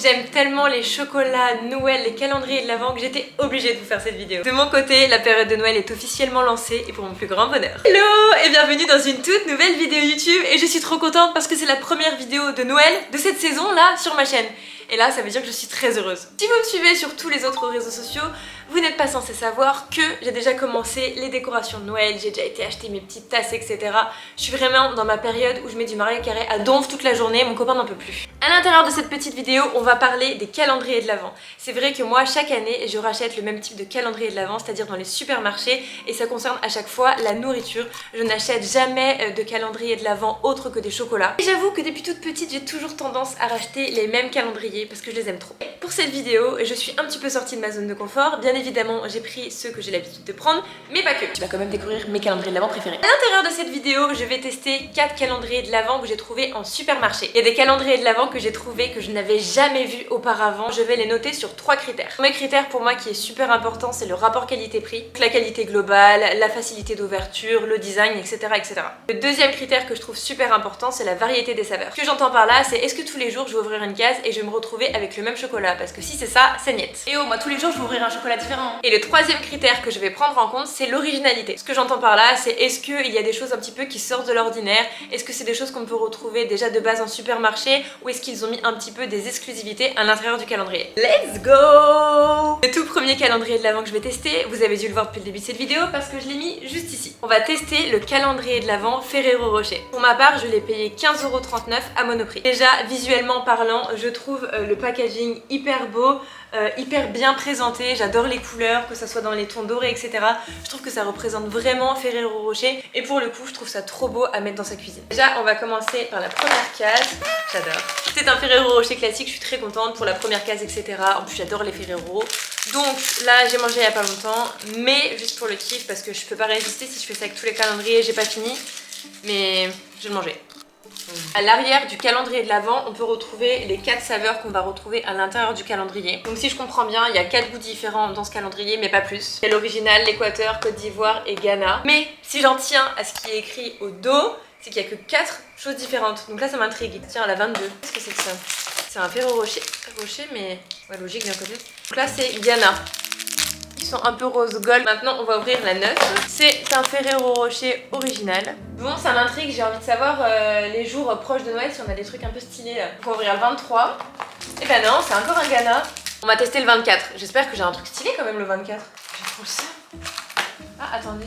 J'aime tellement les chocolats, Noël, les calendriers de l'Avent que j'étais obligée de vous faire cette vidéo. De mon côté, la période de Noël est officiellement lancée et pour mon plus grand bonheur. Hello et bienvenue dans une toute nouvelle vidéo YouTube et je suis trop contente parce que c'est la première vidéo de Noël de cette saison là sur ma chaîne. Et là, ça veut dire que je suis très heureuse. Si vous me suivez sur tous les autres réseaux sociaux, vous n'êtes pas censé savoir que j'ai déjà commencé les décorations de Noël, j'ai déjà été acheter mes petites tasses, etc. Je suis vraiment dans ma période où je mets du Mariah Carey à donf toute la journée, mon copain n'en peut plus. À l'intérieur de cette petite vidéo, on va parler des calendriers de l'Avent. C'est vrai que moi, chaque année, je rachète le même type de calendrier de l'Avent, c'est-à-dire dans les supermarchés, et ça concerne à chaque fois la nourriture. Je n'achète jamais de calendrier de l'Avent autre que des chocolats. Et j'avoue que depuis toute petite, j'ai toujours tendance à racheter les mêmes calendriers parce que je les aime trop. Pour cette vidéo, je suis un petit peu sortie de ma zone de confort. Bien évidemment, j'ai pris ceux que j'ai l'habitude de prendre, mais pas que. Tu vas quand même découvrir mes calendriers de l'Avent préférés. À l'intérieur de cette vidéo, je vais tester 4 calendriers de l'Avent que j'ai trouvés en supermarché. Il y a des calendriers de l'Avent que j'ai trouvés que je n'avais jamais vus auparavant. Je vais les noter sur 3 critères. Mes critères pour moi qui est super important, c'est le rapport qualité-prix, la qualité globale, la facilité d'ouverture, le design, etc., etc. Le deuxième critère que je trouve super important, c'est la variété des saveurs. Ce que j'entends par là, c'est est-ce que tous les jours je vais ouvrir une case et je vais me retrouver avec le même chocolat? Parce que si c'est ça, c'est niet. Et oh, moi tous les jours je vais ouvrir un chocolat différent. Et le troisième critère que je vais prendre en compte, c'est l'originalité. Ce que j'entends par là, c'est est-ce qu'il y a des choses un petit peu qui sortent de l'ordinaire? Est-ce que c'est des choses qu'on peut retrouver déjà de base en supermarché? Ou est-ce qu'ils ont mis un petit peu des exclusivités à l'intérieur du calendrier? Let's go! Le tout premier calendrier de l'Avent que je vais tester, vous avez dû le voir depuis le début de cette vidéo parce que je l'ai mis juste ici. On va tester le calendrier de l'Avent Ferrero Rocher. Pour ma part, je l'ai payé 15,39€ à Monoprix. Déjà, visuellement parlant, je trouve le packaging hyper beau, hyper bien présenté. J'adore les couleurs, que ça soit dans les tons dorés, etc. Je trouve que ça représente vraiment Ferrero Rocher et pour le coup, je trouve ça trop beau à mettre dans sa cuisine. Déjà, on va commencer par la première case. J'adore. C'est un Ferrero Rocher classique, je suis très contente pour la première case, etc. En plus, j'adore les Ferrero. Donc là, j'ai mangé il y a pas longtemps, mais juste pour le kiff, parce que je peux pas résister si je fais ça avec tous les calendriers, j'ai pas fini, mais je vais le manger. À l'arrière du calendrier de l'Avent, on peut retrouver les 4 saveurs qu'on va retrouver à l'intérieur du calendrier. Donc si je comprends bien, il y a 4 goûts différents dans ce calendrier, mais pas plus. Il y a l'original, l'Équateur, Côte d'Ivoire et Ghana. Mais si j'en tiens à ce qui est écrit au dos, c'est qu'il n'y a que 4 choses différentes. Donc là, ça m'intrigue. Tiens, la 22. Qu'est-ce que c'est que ça? C'est un Ferrero Rocher, mais ouais, logique d'un côté. Donc là, c'est Ghana. Ils sont un peu rose gold. Maintenant, on va ouvrir la 9. C'est un Ferrero Rocher original. Bon, ça m'intrigue, j'ai envie de savoir les jours proches de Noël si on a des trucs un peu stylés là. On va ouvrir le 23. Et ben non, c'est encore un Ghana. On va tester le 24. J'espère que j'ai un truc stylé quand même le 24. J'ai trop le seum. Ah, attendez.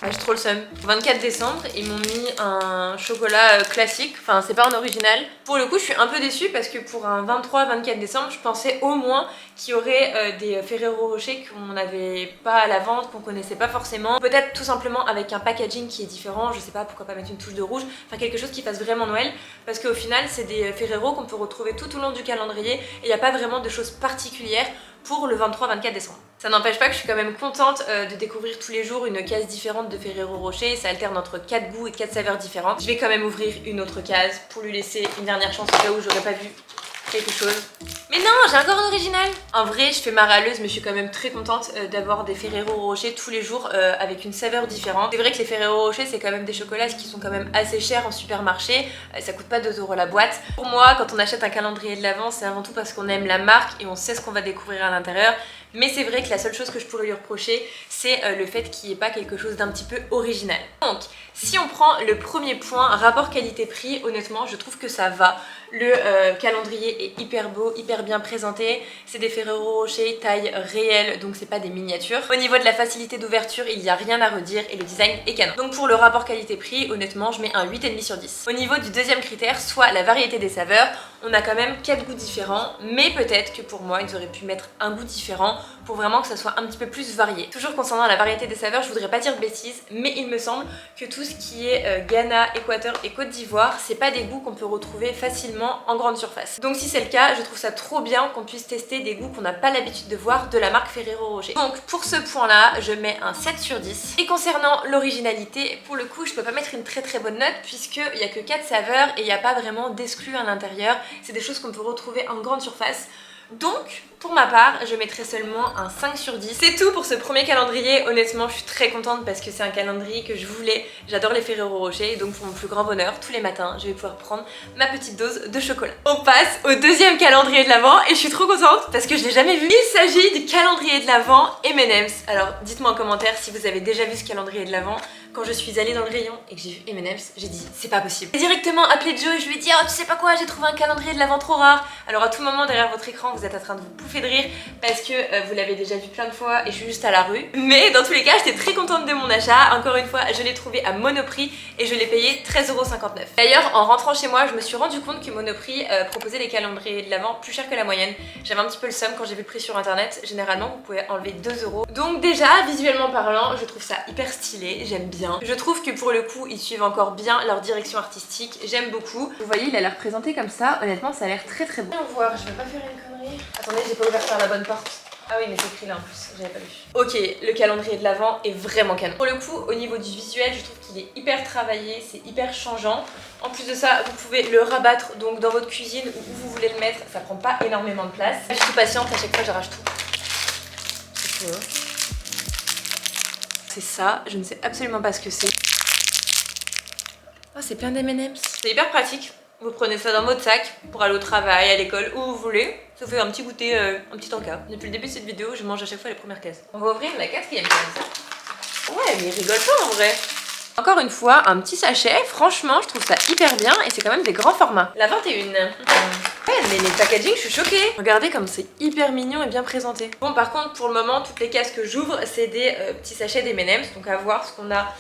Ah, j'ai trop le seum. 24 décembre, ils m'ont mis un chocolat classique, enfin c'est pas un original. Pour le coup, je suis un peu déçue parce que pour un 23-24 décembre, je pensais au moins qu'il y aurait des Ferrero Rocher qu'on n'avait pas à la vente, qu'on connaissait pas forcément. Peut-être tout simplement avec un packaging qui est différent, je sais pas, pourquoi pas mettre une touche de rouge, enfin quelque chose qui fasse vraiment Noël, parce qu'au final, c'est des Ferrero qu'on peut retrouver tout au long du calendrier et il n'y a pas vraiment de choses particulières pour le 23-24 décembre. Ça n'empêche pas que je suis quand même contente de découvrir tous les jours une case différente de Ferrero Rocher. Ça alterne entre 4 goûts et 4 saveurs différentes. Je vais quand même ouvrir une autre case pour lui laisser une dernière chance au cas où j'aurais pas vu quelque chose. Mais non, j'ai encore un original. En vrai, je fais ma râleuse, mais je suis quand même très contente d'avoir des Ferrero Rocher tous les jours avec une saveur différente. C'est vrai que les Ferrero Rocher, c'est quand même des chocolats qui sont quand même assez chers en supermarché. Ça coûte pas 2€ la boîte. Pour moi, quand on achète un calendrier de l'Avent, c'est avant tout parce qu'on aime la marque et on sait ce qu'on va découvrir à l'intérieur. Mais c'est vrai que la seule chose que je pourrais lui reprocher, c'est le fait qu'il n'y ait pas quelque chose d'un petit peu original. Donc, si on prend le premier point, rapport qualité-prix, honnêtement, je trouve que ça va. Le calendrier est hyper beau, hyper bien présenté. C'est des Ferrero Rocher taille réelle, donc c'est pas des miniatures. Au niveau de la facilité d'ouverture, il n'y a rien à redire et le design est canon. Donc pour le rapport qualité-prix, honnêtement, je mets un 8,5 sur 10. Au niveau du deuxième critère, soit la variété des saveurs, on a quand même 4 goûts différents, mais peut-être que pour moi, ils auraient pu mettre un goût différent pour vraiment que ça soit un petit peu plus varié. Toujours concernant la variété des saveurs, je voudrais pas dire de bêtises, mais il me semble que tout ce qui est Ghana, Équateur et Côte d'Ivoire, c'est pas des goûts qu'on peut retrouver facilement en grande surface. Donc si c'est le cas, je trouve ça trop bien qu'on puisse tester des goûts qu'on n'a pas l'habitude de voir de la marque Ferrero Rocher. Donc pour ce point là, je mets un 7 sur 10. Et concernant l'originalité, pour le coup, je peux pas mettre une très bonne note puisqu'il n'y a que 4 saveurs et il n'y a pas vraiment d'exclus à l'intérieur. C'est des choses qu'on peut retrouver en grande surface. Donc pour ma part, je mettrai seulement un 5 sur 10. C'est tout pour ce premier calendrier. Honnêtement, je suis très contente parce que c'est un calendrier que je voulais. J'adore les Ferrero Rocher, donc pour mon plus grand bonheur, tous les matins, je vais pouvoir prendre ma petite dose de chocolat. On passe au deuxième calendrier de l'Avent et je suis trop contente parce que je l'ai jamais vu. Il s'agit du calendrier de l'Avent M&M's. Alors dites-moi en commentaire si vous avez déjà vu ce calendrier de l'Avent. Quand je suis allée dans le rayon et que j'ai vu M&M's, j'ai dit c'est pas possible. J'ai directement appelé Joe et je lui ai dit oh tu sais pas quoi, j'ai trouvé un calendrier de l'Avent trop rare. Alors à tout moment derrière votre écran vous êtes en train de vous pouffer de rire parce que vous l'avez déjà vu plein de fois et je suis juste à la rue. Mais dans tous les cas j'étais très contente de mon achat. Encore une fois je l'ai trouvé à Monoprix et je l'ai payé 13,59 €. D'ailleurs en rentrant chez moi je me suis rendu compte que Monoprix proposait des calendriers de l'Avent plus chers que la moyenne. J'avais un petit peu le seum quand j'ai vu le prix sur internet. Généralement vous pouvez enlever 2 €. Donc déjà visuellement parlant je trouve ça hyper stylé, j'aime bien. Je trouve que pour le coup ils suivent encore bien leur direction artistique, j'aime beaucoup. Vous voyez il a l'air présenté comme ça, honnêtement ça a l'air très très beau. Voyons voir, je vais pas faire une connerie. Attendez j'ai pas ouvert par la bonne porte. Ah oui mais c'est écrit là en plus, j'avais pas vu. Ok, le calendrier de l'Avent est vraiment canon. Pour le coup au niveau du visuel je trouve qu'il est hyper travaillé, c'est hyper changeant. En plus de ça vous pouvez le rabattre donc dans votre cuisine ou où vous voulez le mettre, ça prend pas énormément de place. Je suis patiente, à chaque fois j'arrache tout. C'est quoi ? C'est ça, je ne sais absolument pas ce que c'est. Oh, c'est plein d'M&M's. C'est hyper pratique. Vous prenez ça dans votre sac pour aller au travail, à l'école, où vous voulez. Ça fait un petit goûter, un petit encas. Depuis le début de cette vidéo, je mange à chaque fois les premières cases. On va ouvrir la 4e case. Ouais, mais il rigole pas en vrai. Encore une fois, un petit sachet. Franchement, je trouve ça hyper bien et c'est quand même des grands formats. La 21. Ouais, mais les packaging, je suis choquée. Regardez comme c'est hyper mignon et bien présenté. Bon, par contre, pour le moment, toutes les cases que j'ouvre, c'est des petits sachets d'M&M's. Donc à voir ce qu'on a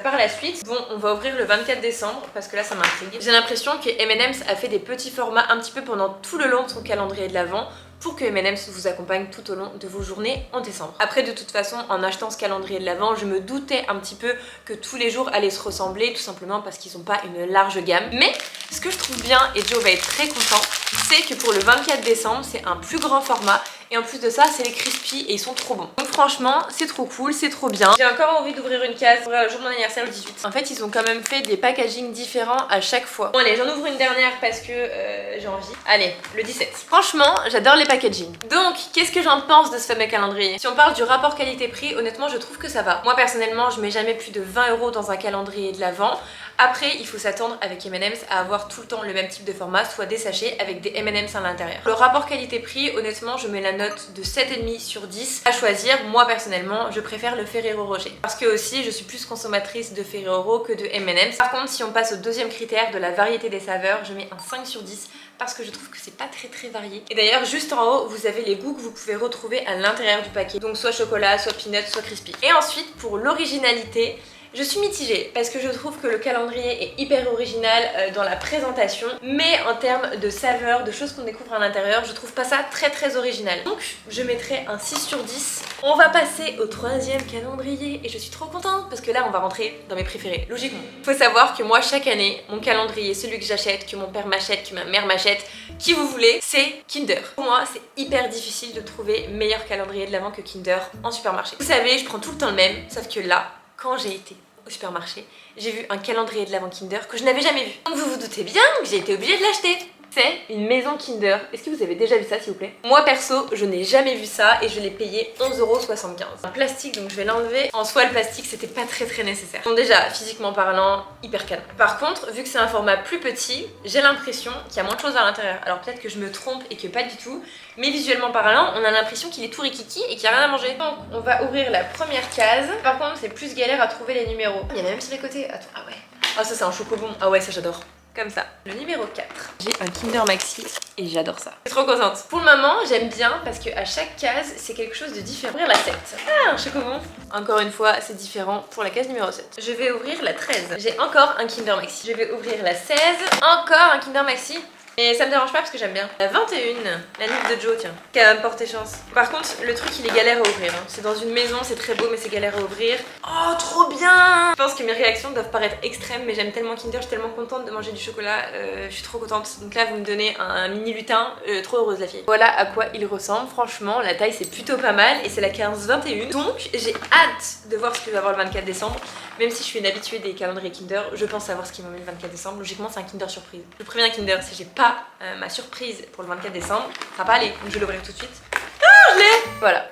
par la suite. Bon, on va ouvrir le 24 décembre parce que là, ça m'intrigue. J'ai l'impression que M&M's a fait des petits formats un petit peu pendant tout le long de son calendrier de l'Avent pour que M&M's vous accompagne tout au long de vos journées en décembre. Après de toute façon en achetant ce calendrier de l'Avent je me doutais un petit peu que tous les jours allaient se ressembler tout simplement parce qu'ils n'ont pas une large gamme. Mais ce que je trouve bien et Joe va être très content c'est que pour le 24 décembre c'est un plus grand format et en plus de ça c'est les crispy et ils sont trop bons. Donc franchement c'est trop cool, c'est trop bien. J'ai encore envie d'ouvrir une case pour le jour de mon anniversaire le 18. En fait ils ont quand même fait des packaging différents à chaque fois. Bon allez j'en ouvre une dernière parce que j'ai envie. Allez le 17. Franchement j'adore les packaging. Donc qu'est-ce que j'en pense de ce fameux calendrier? Si on parle du rapport qualité-prix, honnêtement je trouve que ça va. Moi personnellement je mets jamais plus de 20 € dans un calendrier de l'Avent. Après il faut s'attendre avec M&M's à avoir tout le temps le même type de format, soit des sachets avec des M&M's à l'intérieur. Le rapport qualité-prix, honnêtement je mets la note de 7,5 sur 10. À choisir, moi personnellement je préfère le Ferrero Rocher. Parce que aussi je suis plus consommatrice de Ferrero que de M&M's. Par contre si on passe au deuxième critère de la variété des saveurs, je mets un 5 sur 10 parce que je trouve que c'est pas très varié. Et d'ailleurs juste en haut vous avez les goûts que vous pouvez retrouver à l'intérieur du paquet. Donc soit chocolat, soit peanut, soit crispy. Et ensuite pour l'originalité, je suis mitigée parce que je trouve que le calendrier est hyper original dans la présentation, mais en termes de saveur, de choses qu'on découvre à l'intérieur, je trouve pas ça très original. Donc je mettrai un 6 sur 10. On va passer au 3e calendrier et je suis trop contente parce que là on va rentrer dans mes préférés, logiquement. Faut savoir que moi chaque année, mon calendrier, celui que j'achète, que mon père m'achète, que ma mère m'achète, qui vous voulez, c'est Kinder. Pour moi c'est hyper difficile de trouver meilleur calendrier de l'Avent que Kinder en supermarché. Vous savez, je prends tout le temps le même, sauf que là, quand j'ai été au supermarché, j'ai vu un calendrier de l'Avent Kinder que je n'avais jamais vu. Donc vous vous doutez bien que j'ai été obligée de l'acheter. C'est une maison Kinder. Est-ce que vous avez déjà vu ça s'il vous plaît? Moi perso, je n'ai jamais vu ça et je l'ai payé 11,75 €. Un plastique donc je vais l'enlever. En soi le plastique c'était pas très nécessaire. Donc déjà physiquement parlant, hyper canon. Par contre, vu que c'est un format plus petit, j'ai l'impression qu'il y a moins de choses à l'intérieur. Alors peut-être que je me trompe et que pas du tout. Mais visuellement parlant, on a l'impression qu'il est tout rikiki et qu'il n'y a rien à manger. Donc on va ouvrir la première case. Par contre c'est plus galère à trouver les numéros. Il y en a même sur les côtés. Attends, ah ouais. Ah ça c'est un chocobon. Ah ouais ça j'adore. Comme ça. Le numéro 4. J'ai un Kinder Maxi et j'adore ça. Je suis trop contente. Pour le moment, j'aime bien parce qu'à chaque case, c'est quelque chose de différent. Ouvrir la 7. Ah, un chocobon. Encore une fois, c'est différent pour la case numéro 7. Je vais ouvrir la 13. J'ai encore un Kinder Maxi. Je vais ouvrir la 16. Encore un Kinder Maxi. Et ça me dérange pas parce que j'aime bien. La 21, la Nip de Joe, tiens, qui a porté chance. Par contre, le truc il est galère à ouvrir. Hein. C'est dans une maison, c'est très beau, mais c'est galère à ouvrir. Oh, trop bien! Je pense que mes réactions doivent paraître extrêmes, mais j'aime tellement Kinder, je suis tellement contente de manger du chocolat. Je suis trop contente. Donc là, vous me donnez un mini lutin, trop heureuse la fille. Voilà à quoi il ressemble. Franchement, la taille c'est plutôt pas mal et c'est la 15-21. Donc j'ai hâte de voir ce que va avoir le 24 décembre. Même si je suis une habituée des calendriers Kinder, je pense savoir ce qui m'emmène le 24 décembre. Logiquement c'est un Kinder surprise. Je préviens Kinder, si j'ai pas ma surprise pour le 24 décembre, ça va pas aller. Donc je vais l'ouvrir tout de suite. Ah, je l'ai. Voilà.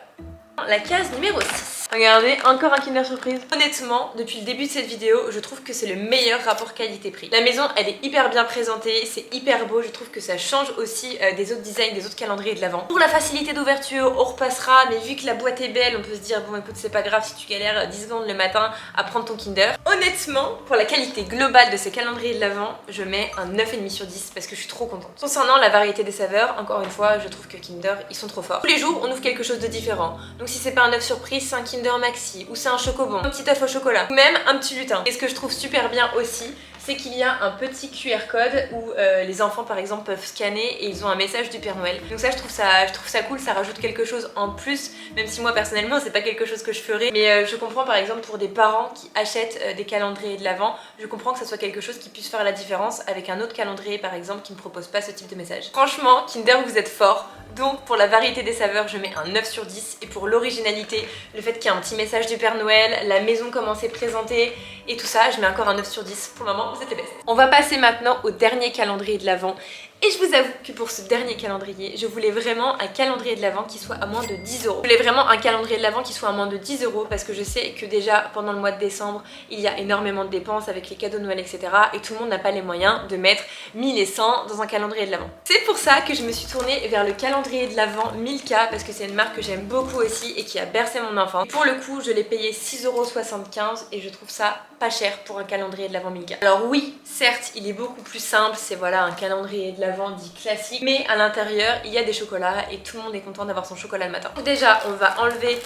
La case numéro 6. Regardez, encore un Kinder Surprise. Honnêtement, depuis le début de cette vidéo, je trouve que c'est le meilleur rapport qualité-prix. La maison, elle est hyper bien présentée, c'est hyper beau. Je trouve que ça change aussi des autres designs, des autres calendriers de l'Avent. Pour la facilité d'ouverture, on repassera, mais vu que la boîte est belle, on peut se dire, bon écoute, c'est pas grave si tu galères 10 secondes le matin à prendre ton Kinder. Honnêtement, pour la qualité globale de ces calendriers de l'Avent, je mets un 9,5 sur 10 parce que je suis trop contente. Concernant la variété des saveurs, encore une fois, je trouve que Kinder, ils sont trop forts. Tous les jours, on ouvre quelque chose de différent. Donc si c'est pas un œuf surprise, c'est un Kinder Maxi, ou c'est un chocobon, un petit œuf au chocolat, ou même un petit lutin. Et ce que je trouve super bien aussi, c'est qu'il y a un petit QR code où les enfants par exemple peuvent scanner et ils ont un message du Père Noël. Donc ça je trouve ça cool, ça rajoute quelque chose en plus, même si moi personnellement c'est pas quelque chose que je ferais. Mais je comprends par exemple pour des parents qui achètent des calendriers de l'Avent, je comprends que ça soit quelque chose qui puisse faire la différence avec un autre calendrier par exemple qui ne propose pas ce type de message. Franchement, Kinder vous êtes fort. Donc pour la variété des saveurs, je mets un 9 sur 10 et pour l'originalité, le fait qu'il y ait un petit message du Père Noël, la maison comment c'est présenté et tout ça, je mets encore un 9 sur 10. Pour le moment, vous êtes les bestes. On va passer maintenant au dernier calendrier de l'Avent. Et je vous avoue que pour ce dernier calendrier, je voulais vraiment un calendrier de l'Avent qui soit à moins de 10 €. Je voulais vraiment un calendrier de l'Avent qui soit à moins de 10 € parce que je sais que déjà pendant le mois de décembre, il y a énormément de dépenses avec les cadeaux de Noël, etc. Et tout le monde n'a pas les moyens de mettre 1000 et 100 dans un calendrier de l'Avent. C'est pour ça que je me suis tournée vers le calendrier de l'Avent Milka parce que c'est une marque que j'aime beaucoup aussi et qui a bercé mon enfance. Et pour le coup, je l'ai payé 6,75 € et je trouve ça pas cher pour un calendrier de l'Avent Milka. Alors oui, certes, il est beaucoup plus simple, c'est voilà un calendrier de l'Avent dit classique, mais à l'intérieur, il y a des chocolats et tout le monde est content d'avoir son chocolat le matin. Déjà, on va enlever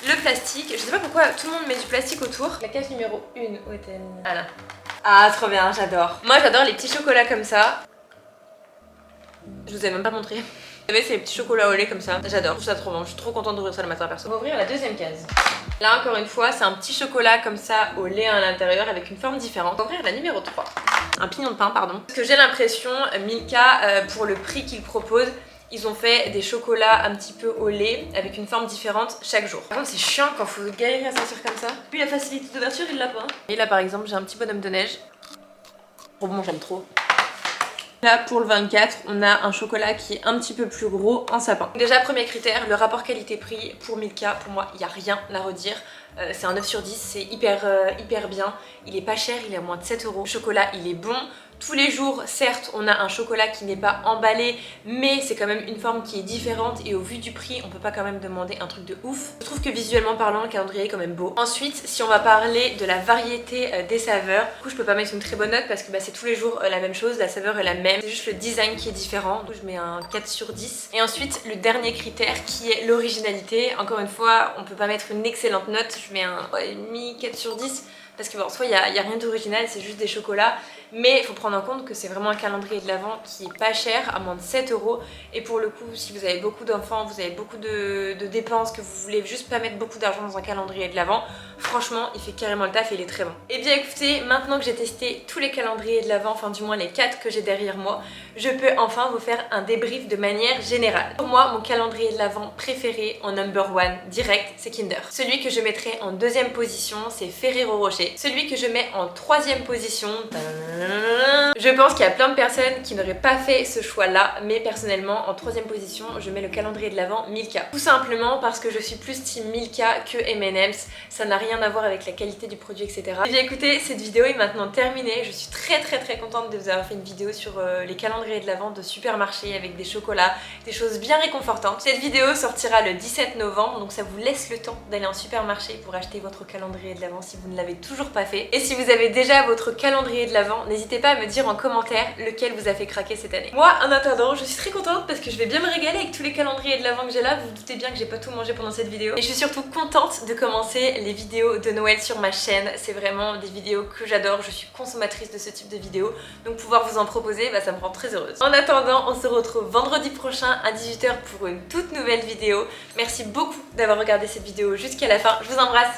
le plastique. Je sais pas pourquoi tout le monde met du plastique autour. La case numéro 1, où est-elle? Voilà. Ah, trop bien, j'adore. Moi, j'adore les petits chocolats comme ça. Je vous ai même pas montré. Vous savez, c'est les petits chocolats au lait comme ça. J'adore, je trouve ça trop bon. Je suis trop contente d'ouvrir ça le matin perso. On va ouvrir la deuxième case. Là, encore une fois, c'est un petit chocolat comme ça au lait à l'intérieur avec une forme différente. On va ouvrir la numéro 3. Un pignon de pain, pardon. Parce que j'ai l'impression, Milka, pour le prix qu'ils proposent, ils ont fait des chocolats un petit peu au lait avec une forme différente chaque jour. Par contre, c'est chiant quand faut galérer à sortir comme ça. Puis la facilité d'ouverture, il l'a pas. Et là, par exemple, j'ai un petit bonhomme de neige. Trop bon, j'aime trop. Là pour le 24, on a un chocolat qui est un petit peu plus gros en sapin. Déjà premier critère, le rapport qualité-prix pour Milka, pour moi il n'y a rien à redire. C'est un 9 sur 10, c'est hyper bien. Il est pas cher, il est à moins de 7 €. Le chocolat il est bon. Tous les jours, certes, on a un chocolat qui n'est pas emballé, mais c'est quand même une forme qui est différente et au vu du prix, on peut pas quand même demander un truc de ouf. Je trouve que visuellement parlant, le calendrier est quand même beau. Ensuite, si on va parler de la variété des saveurs, du coup, je peux pas mettre une très bonne note parce que c'est tous les jours la même chose, la saveur est la même. C'est juste le design qui est différent, donc je mets un 4 sur 10. Et ensuite, le dernier critère qui est l'originalité. Encore une fois, on peut pas mettre une excellente note, je mets un 3,5, 4 sur 10. Parce que bon, soit il y a rien d'original, c'est juste des chocolats. Mais il faut prendre en compte que c'est vraiment un calendrier de l'Avent qui est pas cher, à moins de 7 €. Et pour le coup, si vous avez beaucoup d'enfants, vous avez beaucoup de dépenses, que vous voulez juste pas mettre beaucoup d'argent dans un calendrier de l'Avent, franchement, il fait carrément le taf et il est très bon. Et bien écoutez, maintenant que j'ai testé tous les calendriers de l'Avent, enfin du moins les 4 que j'ai derrière moi, je peux enfin vous faire un débrief de manière générale. Pour moi, mon calendrier de l'Avent préféré en number 1 direct, c'est Kinder. Celui que je mettrai en deuxième position, c'est Ferrero Rocher. Celui que je mets en troisième position, je pense qu'il y a plein de personnes qui n'auraient pas fait ce choix là, mais personnellement en troisième position je mets le calendrier de l'Avent Milka. Tout simplement parce que je suis plus team Milka que M&M's, ça n'a rien à voir avec la qualité du produit, etc. Et bien écoutez, cette vidéo est maintenant terminée, je suis très contente de vous avoir fait une vidéo sur les calendriers de l'Avent de supermarché avec des chocolats, des choses bien réconfortantes. Cette vidéo sortira le 17 novembre, donc ça vous laisse le temps d'aller en supermarché pour acheter votre calendrier de l'Avent si vous ne l'avez toujours pas fait. Et si vous avez déjà votre calendrier de l'Avent, n'hésitez pas à me dire en commentaire lequel vous a fait craquer cette année. Moi, en attendant, je suis très contente parce que je vais bien me régaler avec tous les calendriers de l'Avent que j'ai là. Vous vous doutez bien que j'ai pas tout mangé pendant cette vidéo. Et je suis surtout contente de commencer les vidéos de Noël sur ma chaîne. C'est vraiment des vidéos que j'adore. Je suis consommatrice de ce type de vidéos. Donc pouvoir vous en proposer, ça me rend très heureuse. En attendant, on se retrouve vendredi prochain à 18 h pour une toute nouvelle vidéo. Merci beaucoup d'avoir regardé cette vidéo jusqu'à la fin. Je vous embrasse.